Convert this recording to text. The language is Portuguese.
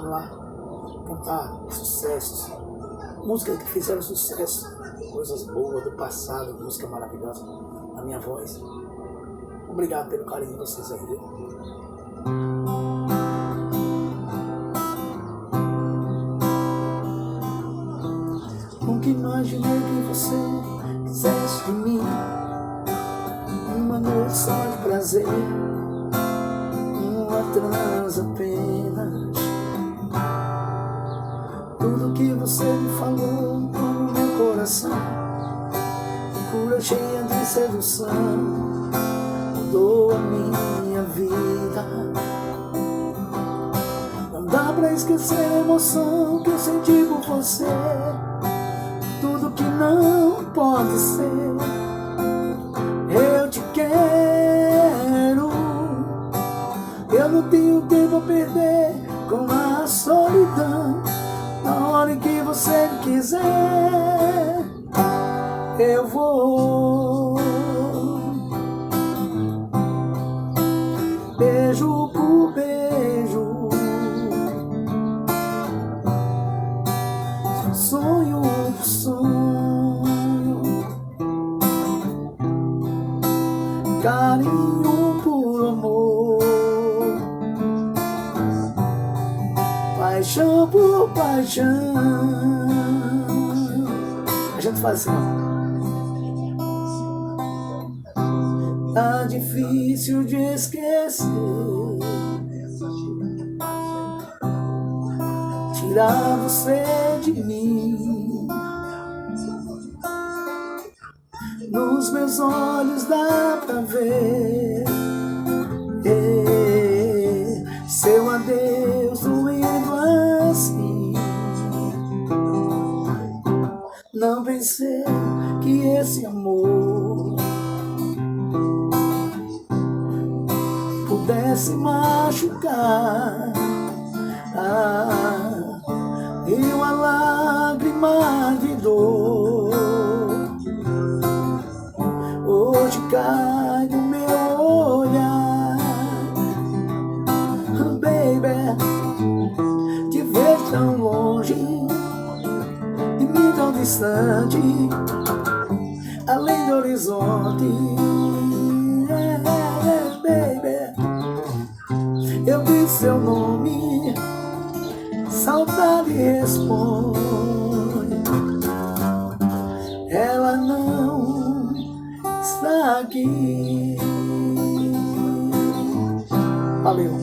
vamos lá cantar sucessos, músicas que fizeram sucesso, coisas boas do passado, música maravilhosa, na minha voz. Obrigado pelo carinho de vocês aí, viu? Nunca imaginei que você quisesse de mim uma noite só de prazer, uma transa apenas. Tudo que você me falou no meu coração, cura cheia de sedução, mudou a minha vida. Não dá pra esquecer a emoção que eu senti por você, tudo que não pode ser. Eu te quero, eu não tenho tempo a perder com a solidão. Na hora em que você quiser, eu vou. Beijo por beijo, sonho por sonho, carinho por amor, paixão por paixão. A gente faz assim, ó. Tá difícil de esquecer, tirar você de mim. Nos meus olhos dá pra ver seu adeus doendo assim. Não pensei que esse amor pudesse machucar. E uma lágrima de dor hoje cai do meu olhar. Baby, te vejo tão longe, de mim tão distante, além do horizonte. Baby, eu vi seu nome, saudade responde. Ela não está aqui. Valeu.